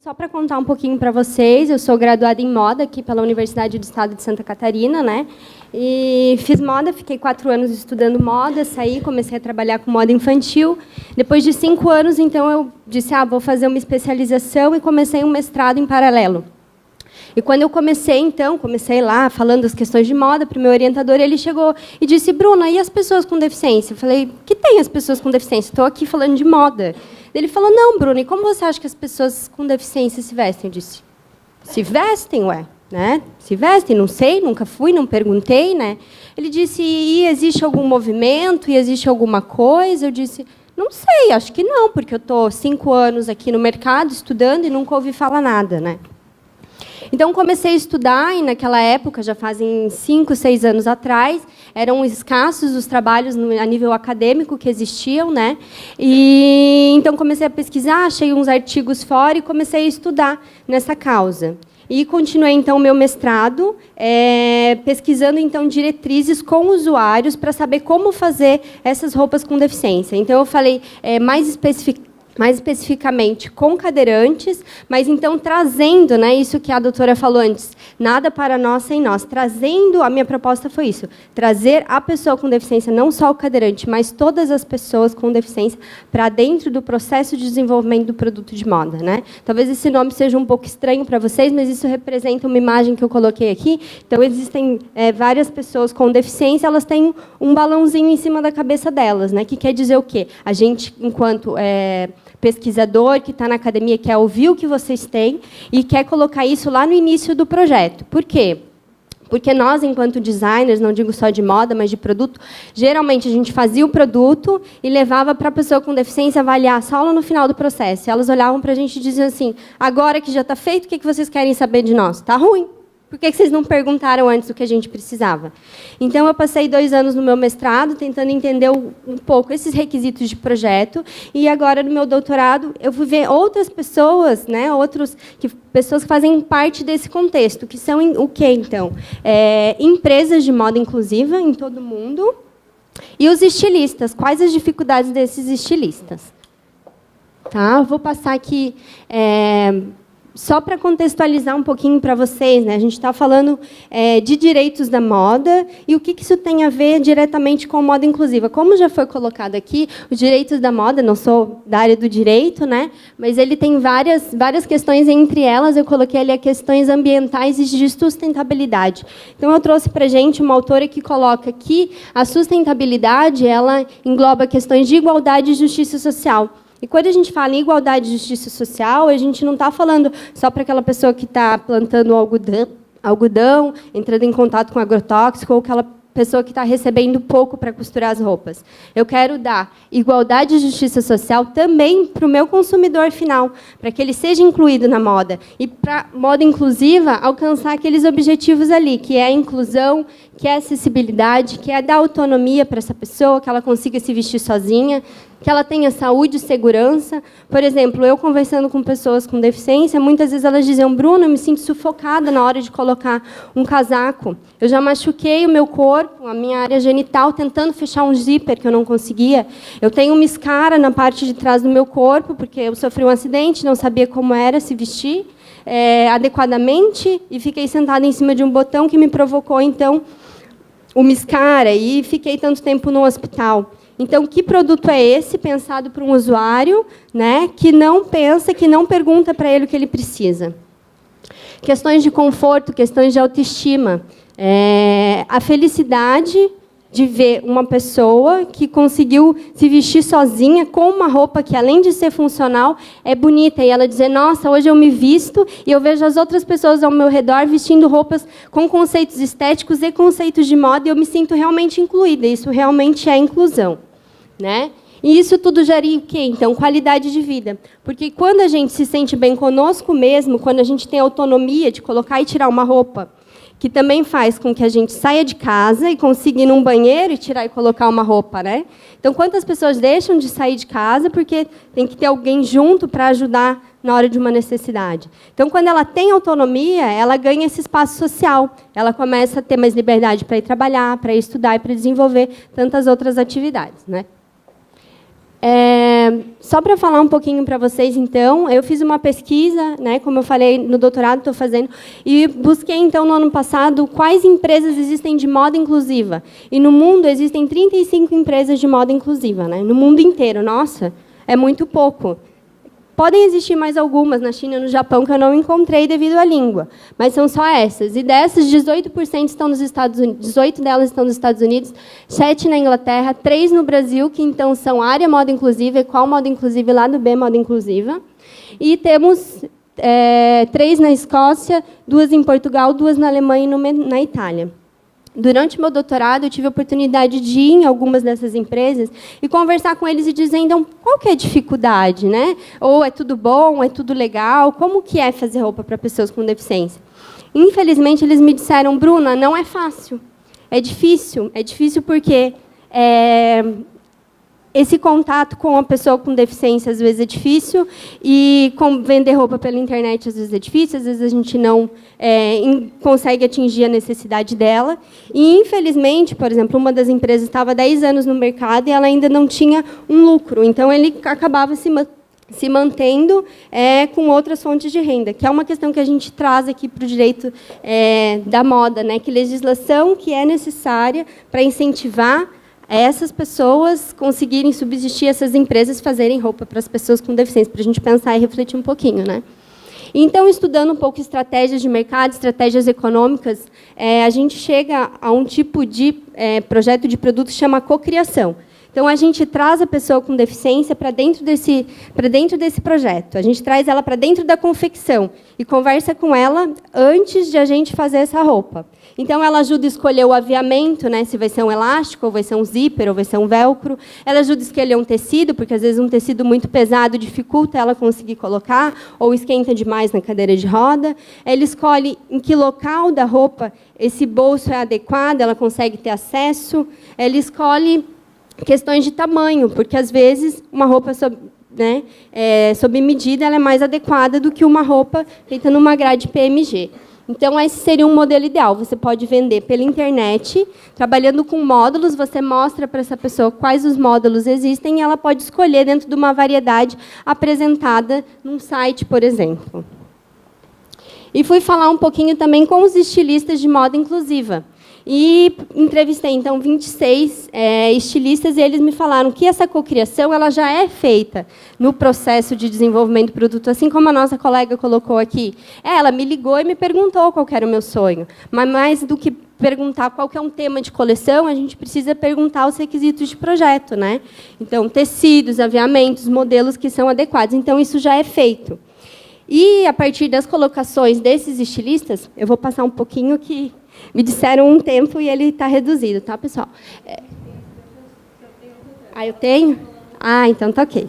Só para contar um pouquinho para vocês, eu sou graduada em moda aqui pela Universidade do Estado de Santa Catarina, né? E fiz moda, fiquei 4 anos estudando moda, saí, comecei a trabalhar com moda infantil. Depois de 5 anos, então, eu disse, vou fazer uma especialização e comecei um mestrado em paralelo. E quando eu comecei, então, comecei lá falando as questões de moda para o meu orientador, ele chegou e disse, Bruna, e as pessoas com deficiência? Eu falei, que tem as pessoas com deficiência? Estou aqui falando de moda. Ele falou, não, Bruna, e como você acha que as pessoas com deficiência se vestem? Eu disse, se vestem, ué, né? Se vestem, não sei, nunca fui, não perguntei, né? Ele disse, e existe algum movimento, e existe alguma coisa? Eu disse, não sei, acho que não, porque eu estou 5 anos aqui no mercado estudando e nunca ouvi falar nada, né? Então, comecei a estudar, e naquela época, já fazem 5, 6 anos atrás, eram escassos os trabalhos a nível acadêmico que existiam, né? E então comecei a pesquisar, achei uns artigos fora e comecei a estudar nessa causa. E continuei, então, o meu mestrado, pesquisando, então, diretrizes com usuários para saber como fazer essas roupas com deficiência. Então, eu falei mais especificamente com cadeirantes, mas então trazendo, né, isso que a doutora falou antes, nada para nós sem nós, trazendo, a minha proposta foi isso, trazer a pessoa com deficiência, não só o cadeirante, mas todas as pessoas com deficiência para dentro do processo de desenvolvimento do produto de moda, né? Talvez esse nome seja um pouco estranho para vocês, mas isso representa uma imagem que eu coloquei aqui. Então, existem várias pessoas com deficiência, elas têm um balãozinho em cima da cabeça delas, né? Que quer dizer o quê? A gente, enquanto pesquisador que está na academia, quer ouvir o que vocês têm e quer colocar isso lá no início do projeto. Por quê? Porque nós, enquanto designers, não digo só de moda, mas de produto, geralmente a gente fazia o produto e levava para a pessoa com deficiência avaliar só no final do processo. E elas olhavam para a gente e diziam assim, agora que já está feito, o que vocês querem saber de nós? Está ruim. Por que vocês não perguntaram antes o que a gente precisava? Então, eu passei 2 anos no meu mestrado, tentando entender um pouco esses requisitos de projeto, e agora, no meu doutorado, eu fui ver outras pessoas, né, pessoas que fazem parte desse contexto, que são o quê, então? Empresas de moda inclusiva em todo o mundo, e os estilistas. Quais as dificuldades desses estilistas? Tá? Eu vou passar aqui... Só para contextualizar um pouquinho para vocês, né? A gente está falando de direitos da moda e o que isso tem a ver diretamente com moda inclusiva. Como já foi colocado aqui, os direitos da moda, não sou da área do direito, né? Mas ele tem várias questões, entre elas eu coloquei ali as questões ambientais e de sustentabilidade. Então, eu trouxe para a gente uma autora que coloca que a sustentabilidade ela engloba questões de igualdade e justiça social. E quando a gente fala em igualdade e justiça social, a gente não está falando só para aquela pessoa que está plantando algodão, entrando em contato com agrotóxico, ou aquela pessoa que está recebendo pouco para costurar as roupas. Eu quero dar igualdade e justiça social também para o meu consumidor final, para que ele seja incluído na moda. E, para moda inclusiva, alcançar aqueles objetivos ali, que é a inclusão, que é a acessibilidade, que é dar autonomia para essa pessoa, que ela consiga se vestir sozinha, que ela tenha saúde e segurança. Por exemplo, eu conversando com pessoas com deficiência, muitas vezes elas diziam, Bruna, eu me sinto sufocada na hora de colocar um casaco. Eu já machuquei o meu corpo, a minha área genital, tentando fechar um zíper que eu não conseguia. Eu tenho uma escara na parte de trás do meu corpo, porque eu sofri um acidente, não sabia como era se vestir adequadamente, e fiquei sentada em cima de um botão que me provocou, então, uma escara, e fiquei tanto tempo no hospital. Então, que produto é esse pensado para um usuário, né, que não pensa, que não pergunta para ele o que ele precisa? Questões de conforto, questões de autoestima. A felicidade de ver uma pessoa que conseguiu se vestir sozinha com uma roupa que, além de ser funcional, é bonita. E ela dizer, nossa, hoje eu me visto e eu vejo as outras pessoas ao meu redor vestindo roupas com conceitos estéticos e conceitos de moda e eu me sinto realmente incluída. Isso realmente é inclusão, né? E isso tudo gera o quê? Então, qualidade de vida. Porque quando a gente se sente bem conosco mesmo, quando a gente tem autonomia de colocar e tirar uma roupa, que também faz com que a gente saia de casa e consiga ir num banheiro e tirar e colocar uma roupa, né? Então, quantas pessoas deixam de sair de casa porque tem que ter alguém junto para ajudar na hora de uma necessidade? Então, quando ela tem autonomia, ela ganha esse espaço social. Ela começa a ter mais liberdade para ir trabalhar, para ir estudar e para desenvolver tantas outras atividades, né? Só para falar um pouquinho para vocês, então, eu fiz uma pesquisa, né, como eu falei, no doutorado estou fazendo, e busquei, então, no ano passado, quais empresas existem de moda inclusiva. E no mundo existem 35 empresas de moda inclusiva, né, no mundo inteiro. Nossa, é muito pouco. Podem existir mais algumas na China e no Japão que eu não encontrei devido à língua, mas são só essas. E dessas, 18% estão nos Estados Unidos, 18 delas estão nos Estados Unidos, 7 na Inglaterra, 3 no Brasil, que então são área moda inclusiva, Equal moda inclusiva e lado B moda inclusiva. E temos 3 na Escócia, 2 em Portugal, 2 na Alemanha e na Itália. Durante meu doutorado, eu tive a oportunidade de ir em algumas dessas empresas e conversar com eles e dizer, então, qual que é a dificuldade, né? Ou é tudo bom, é tudo legal? Como que é fazer roupa para pessoas com deficiência? Infelizmente, eles me disseram, Bruna, não é fácil. É difícil porque esse contato com a pessoa com deficiência, às vezes, é difícil, e vender roupa pela internet, às vezes, é difícil, às vezes, a gente não consegue atingir a necessidade dela. E, infelizmente, por exemplo, uma das empresas estava há 10 anos no mercado e ela ainda não tinha um lucro. Então, ele acabava se mantendo com outras fontes de renda, que é uma questão que a gente traz aqui para o direito da moda, né? Que legislação que é necessária para incentivar essas pessoas conseguirem subsistir, essas empresas fazerem roupa para as pessoas com deficiência, para a gente pensar e refletir um pouquinho, né? Então, estudando um pouco estratégias de mercado, estratégias econômicas, a gente chega a um tipo de projeto de produto que chama cocriação. Então, a gente traz a pessoa com deficiência para dentro desse projeto. A gente traz ela para dentro da confecção e conversa com ela antes de a gente fazer essa roupa. Então, ela ajuda a escolher o aviamento, né, se vai ser um elástico, ou vai ser um zíper, ou vai ser um velcro. Ela ajuda a escolher um tecido, porque, às vezes, um tecido muito pesado dificulta ela conseguir colocar, ou esquenta demais na cadeira de roda. Ela escolhe em que local da roupa esse bolso é adequado, ela consegue ter acesso. Ela escolhe questões de tamanho, porque, às vezes, uma roupa sob medida ela é mais adequada do que uma roupa feita numa grade PMG. Então, esse seria um modelo ideal. Você pode vender pela internet, trabalhando com módulos, você mostra para essa pessoa quais os módulos existem e ela pode escolher dentro de uma variedade apresentada num site, por exemplo. E fui falar um pouquinho também com os estilistas de moda inclusiva. E entrevistei, então, 26 estilistas, e eles me falaram que essa cocriação ela já é feita no processo de desenvolvimento do produto, assim como a nossa colega colocou aqui. Ela me ligou e me perguntou qual era o meu sonho. Mas, mais do que perguntar qual que é um tema de coleção, a gente precisa perguntar os requisitos de projeto, né? Então, tecidos, aviamentos, modelos que são adequados. Então, isso já é feito. E, a partir das colocações desses estilistas, eu vou passar um pouquinho que me disseram um tempo e ele está reduzido, tá, pessoal? Eu tenho? Então tá ok.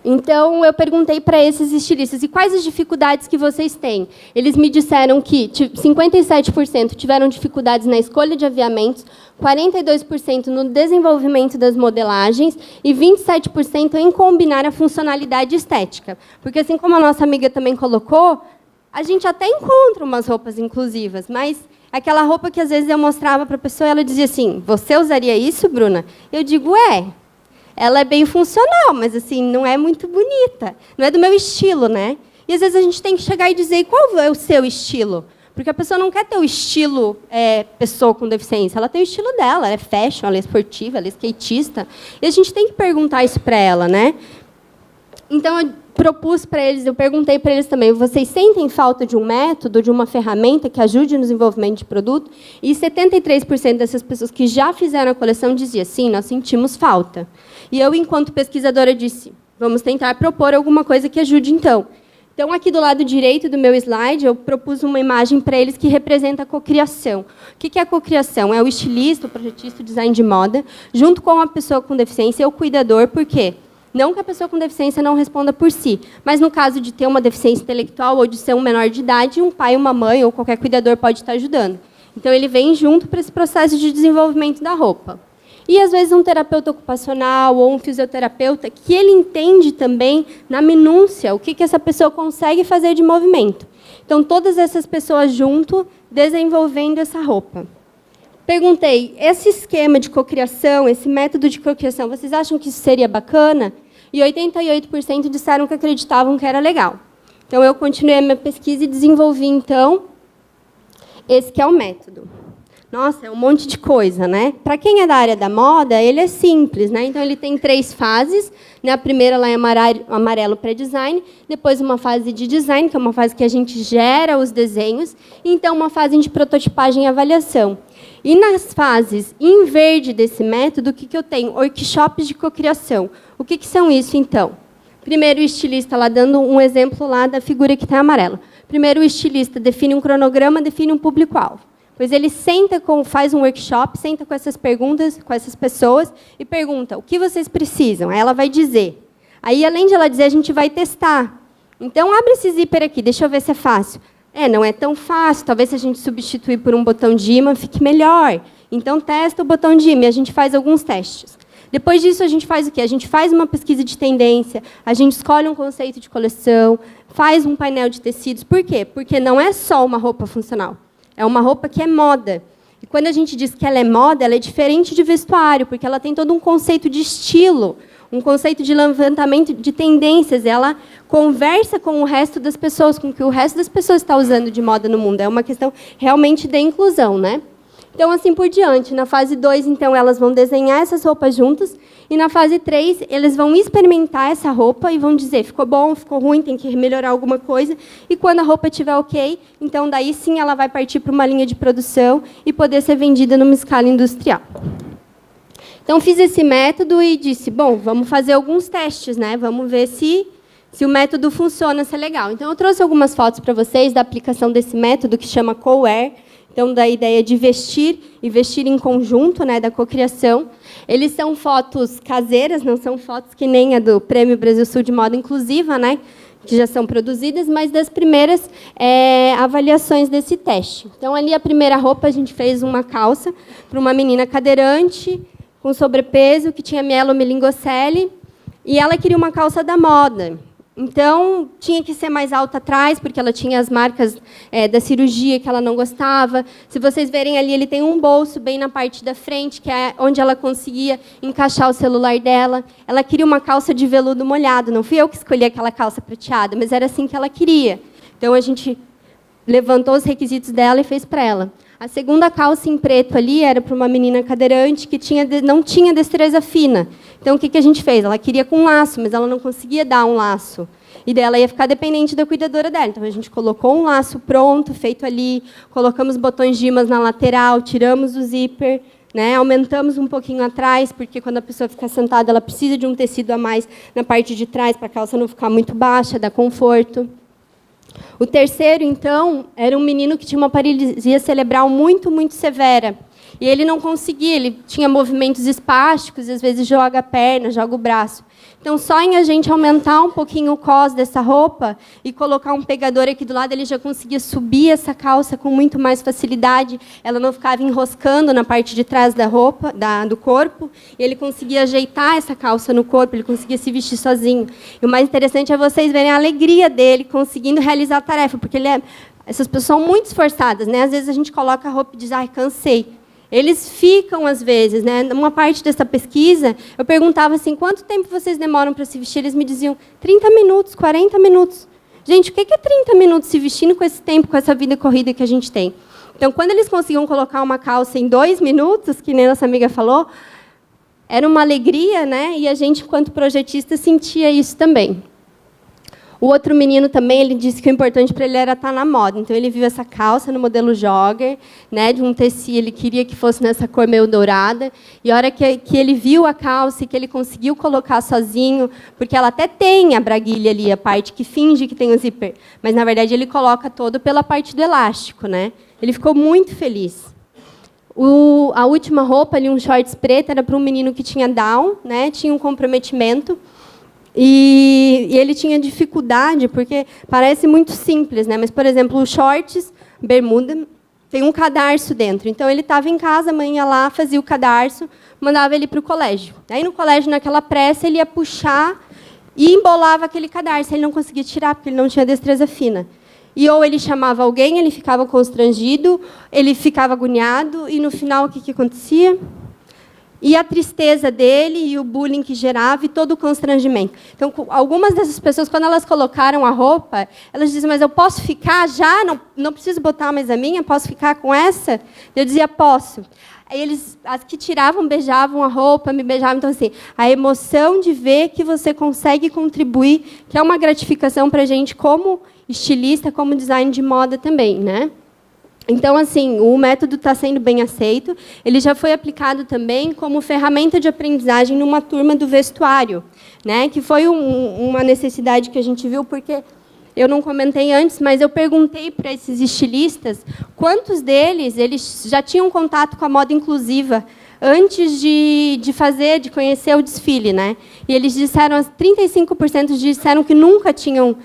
Então, eu perguntei para esses estilistas, e quais as dificuldades que vocês têm? Eles me disseram que 57% tiveram dificuldades na escolha de aviamentos, 42% no desenvolvimento das modelagens e 27% em combinar a funcionalidade estética. Porque, assim como a nossa amiga também colocou, a gente até encontra umas roupas inclusivas, mas aquela roupa que, às vezes, eu mostrava para a pessoa, ela dizia assim, você usaria isso, Bruna? Eu digo, ela é bem funcional, mas assim, não é muito bonita. Não é do meu estilo, né? E, às vezes, a gente tem que chegar e dizer qual é o seu estilo. Porque a pessoa não quer ter o estilo pessoa com deficiência. Ela tem o estilo dela. Ela é fashion, ela é esportiva, ela é skatista. E a gente tem que perguntar isso para ela, né? Então, eu propus para eles, eu perguntei para eles também, vocês sentem falta de um método, de uma ferramenta que ajude no desenvolvimento de produto? E 73% dessas pessoas que já fizeram a coleção diziam, sim, nós sentimos falta. E eu, enquanto pesquisadora, disse, vamos tentar propor alguma coisa que ajude, então. Então, aqui do lado direito do meu slide, eu propus uma imagem para eles que representa a cocriação. O que é a cocriação? É o estilista, o projetista, o design de moda, junto com a pessoa com deficiência e o cuidador, por quê? Não que a pessoa com deficiência não responda por si, mas no caso de ter uma deficiência intelectual ou de ser um menor de idade, um pai, uma mãe ou qualquer cuidador pode estar ajudando. Então, ele vem junto para esse processo de desenvolvimento da roupa. E, às vezes, um terapeuta ocupacional ou um fisioterapeuta que ele entende também, na minúcia, o que essa pessoa consegue fazer de movimento. Então, todas essas pessoas junto, desenvolvendo essa roupa. Perguntei, esse esquema de cocriação, esse método de cocriação, vocês acham que isso seria bacana? E 88% disseram que acreditavam que era legal. Então, eu continuei a minha pesquisa e desenvolvi, então, esse que é o método. Nossa, é um monte de coisa, né? Para quem é da área da moda, ele é simples, né? Então, ele tem 3 fases. Né? A primeira lá é amarelo pré-design, depois uma fase de design, que é uma fase que a gente gera os desenhos, e então uma fase de prototipagem e avaliação. E nas fases em verde desse método, o que eu tenho? Workshops de cocriação. O que são isso, então? Primeiro, o estilista, lá dando um exemplo lá da figura que está amarela. Primeiro, o estilista define um cronograma, define um público-alvo. Pois ele faz um workshop, senta com essas perguntas, com essas pessoas, e pergunta, o que vocês precisam? Aí ela vai dizer. Aí, além de ela dizer, a gente vai testar. Então, abre esse zíper aqui, deixa eu ver se é fácil. Não é tão fácil, talvez se a gente substituir por um botão de ímã, fique melhor. Então, testa o botão de ímã e a gente faz alguns testes. Depois disso, a gente faz o quê? A gente faz uma pesquisa de tendência, a gente escolhe um conceito de coleção, faz um painel de tecidos. Por quê? Porque não é só uma roupa funcional. É uma roupa que é moda. E quando a gente diz que ela é moda, ela é diferente de vestuário, porque ela tem todo um conceito de estilo, um conceito de levantamento de tendências. Ela conversa com o resto das pessoas, com o que o resto das pessoas está usando de moda no mundo. É uma questão realmente de inclusão, né? Então, assim por diante. Na fase 2, então, elas vão desenhar essas roupas juntas. E na fase 3, eles vão experimentar essa roupa e vão dizer, ficou bom, ficou ruim, tem que melhorar alguma coisa. E quando a roupa estiver ok, então, daí sim, ela vai partir para uma linha de produção e poder ser vendida numa escala industrial. Então, fiz esse método e disse, bom, vamos fazer alguns testes, né? Vamos ver se o método funciona, se é legal. Então, eu trouxe algumas fotos para vocês da aplicação desse método, que chama Co-Wear. Então, da ideia de vestir e vestir em conjunto, né, da cocriação. Eles são fotos caseiras, não são fotos que nem a do Prêmio Brasil Sul de Moda Inclusiva, né, que já são produzidas, mas das primeiras avaliações desse teste. Então, ali, a primeira roupa, a gente fez uma calça para uma menina cadeirante, com sobrepeso, que tinha mielomeningocele, e ela queria uma calça da moda. Então, tinha que ser mais alta atrás, porque ela tinha as marcas da cirurgia que ela não gostava. Se vocês verem ali, ele tem um bolso bem na parte da frente, que é onde ela conseguia encaixar o celular dela. Ela queria uma calça de veludo molhado. Não fui eu que escolhi aquela calça prateada, mas era assim que ela queria. Então, a gente levantou os requisitos dela e fez para ela. A segunda calça em preto ali era para uma menina cadeirante que não tinha destreza fina. Então, o que a gente fez? Ela queria com um laço, mas ela não conseguia dar um laço. E daí ela ia ficar dependente da cuidadora dela. Então, a gente colocou um laço pronto, feito ali, colocamos botões de ímãs na lateral, tiramos o zíper, né, aumentamos um pouquinho atrás, porque quando a pessoa fica sentada, ela precisa de um tecido a mais na parte de trás, para a calça não ficar muito baixa, dar conforto. O terceiro, então, era um menino que tinha uma paralisia cerebral muito, muito severa. E ele não conseguia, ele tinha movimentos espásticos, e às vezes joga a perna, joga o braço. Então, só em a gente aumentar um pouquinho o cos dessa roupa e colocar um pegador aqui do lado, ele já conseguia subir essa calça com muito mais facilidade. Ela não ficava enroscando na parte de trás da roupa, do corpo. E ele conseguia ajeitar essa calça no corpo, ele conseguia se vestir sozinho. E o mais interessante é vocês verem a alegria dele conseguindo realizar a tarefa, porque essas pessoas são muito esforçadas, né? Às vezes a gente coloca a roupa e diz, ai, cansei. Eles ficam, às vezes, né? Numa parte dessa pesquisa, eu perguntava assim, quanto tempo vocês demoram para se vestir? Eles me diziam, 30 minutos, 40 minutos. Gente, o que é 30 minutos se vestindo com esse tempo, com essa vida corrida que a gente tem? Então, quando eles conseguiam colocar uma calça em 2 minutos, que nem nossa amiga falou, era uma alegria, né? E a gente, enquanto projetista, sentia isso também. O outro menino também, ele disse que o importante para ele era estar na moda. Então, ele viu essa calça no modelo jogger, né, de um tecido, ele queria que fosse nessa cor meio dourada. E a hora que ele viu a calça e que ele conseguiu colocar sozinho, porque ela até tem a braguilha ali, a parte que finge que tem o zíper, mas, na verdade, ele coloca todo pela parte do elástico, né? Ele ficou muito feliz. A última roupa, ali, um shorts preto, era para um menino que tinha Down, né, tinha um comprometimento. E ele tinha dificuldade, porque parece muito simples, né? Mas, por exemplo, os shorts, bermuda, tem um cadarço dentro. Então, ele estava em casa, a mãe ia lá, fazia o cadarço, mandava ele para o colégio. Aí, no colégio, naquela pressa, ele ia puxar e embolava aquele cadarço. Ele não conseguia tirar, porque ele não tinha destreza fina. e ou ele chamava alguém, ele ficava constrangido, ele ficava agoniado, e no final o que acontecia? E a tristeza dele, e o bullying que gerava, e todo o constrangimento. Então, algumas dessas pessoas, quando elas colocaram a roupa, elas diziam, mas eu posso ficar já? Não preciso botar mais a minha? Posso ficar com essa? Eu dizia, posso. Aí as que tiravam, beijavam a roupa, me beijavam. Então, assim, a emoção de ver que você consegue contribuir, que é uma gratificação para a gente como estilista, como design de moda também, né? Então, assim, o método está sendo bem aceito. Ele já foi aplicado também como ferramenta de aprendizagem numa turma do vestuário, né? Que foi uma necessidade que a gente viu, porque eu não comentei antes, mas eu perguntei para esses estilistas quantos deles eles já tinham contato com a moda inclusiva antes de conhecer o desfile, né? E eles disseram, 35% disseram que nunca tinham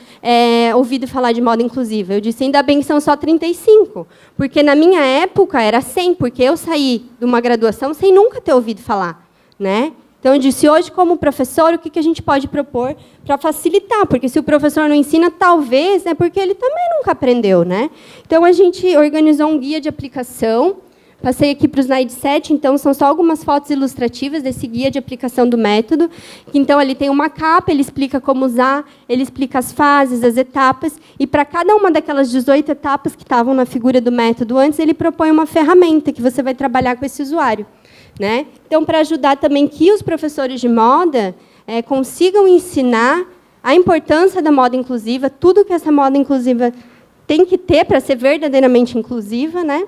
ouvido falar de moda inclusiva. Eu disse, ainda bem que são só 35%, porque na minha época era 100%, porque eu saí de uma graduação sem nunca ter ouvido falar, né? Então, eu disse, hoje, como professor, o que a gente pode propor para facilitar? Porque se o professor não ensina, talvez é porque ele também nunca aprendeu, né? Então, a gente organizou um guia de aplicação. Passei aqui para o slide 7, então, são só algumas fotos ilustrativas desse guia de aplicação do método. Então, ele tem uma capa, ele explica como usar, ele explica as fases, as etapas, e para cada uma daquelas 18 etapas que estavam na figura do método antes, ele propõe uma ferramenta que você vai trabalhar com esse usuário, né? Então, para ajudar também que os professores de moda consigam ensinar a importância da moda inclusiva, tudo que essa moda inclusiva tem que ter para ser verdadeiramente inclusiva, né?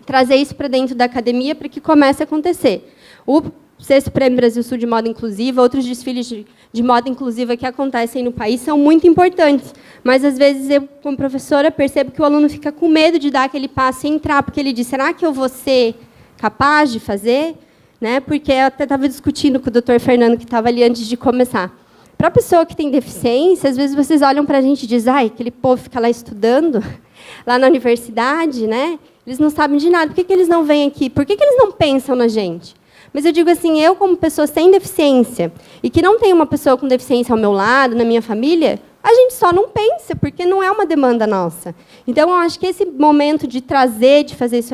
Trazer isso para dentro da academia para que comece a acontecer. O 6º Prêmio Brasil Sul de Moda Inclusiva, outros desfiles de moda inclusiva que acontecem no país são muito importantes, mas, às vezes, eu, como professora, percebo que o aluno fica com medo de dar aquele passo e entrar, porque ele diz, será que eu vou ser capaz de fazer? Né? Porque eu até estava discutindo com o Dr. Fernando, que estava ali antes de começar. Para a pessoa que tem deficiência, às vezes vocês olham para a gente e dizem, ai, aquele povo fica lá estudando, lá na universidade, né? Eles não sabem de nada. Por que eles não vêm aqui? Por que eles não pensam na gente? Mas eu digo assim, eu, como pessoa sem deficiência, e que não tem uma pessoa com deficiência ao meu lado, na minha família, a gente só não pensa, porque não é uma demanda nossa. Então, eu acho que esse momento de trazer, de fazer isso,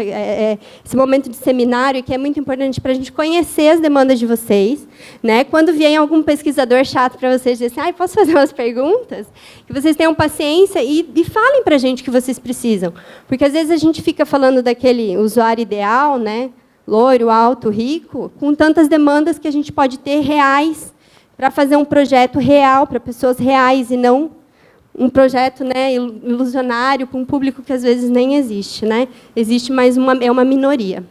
esse momento de seminário, que é muito importante para a gente conhecer as demandas de vocês, né? Quando vier algum pesquisador chato para vocês, dizer assim, posso fazer umas perguntas? Que vocês tenham paciência e falem para a gente o que vocês precisam. Porque, às vezes, a gente fica falando daquele usuário ideal, né? Loiro, alto, rico, com tantas demandas que a gente pode ter reais, para fazer um projeto real para pessoas reais e não um projeto, né, ilusionário para um público que às vezes nem existe, né? Existe, mas é uma minoria.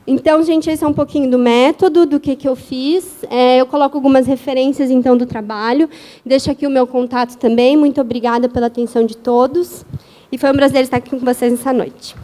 Então, gente, esse é um pouquinho do método, do que eu fiz. Eu coloco algumas referências, então, do trabalho. Deixo aqui o meu contato também. Muito obrigada pela atenção de todos. E foi um prazer estar aqui com vocês essa noite.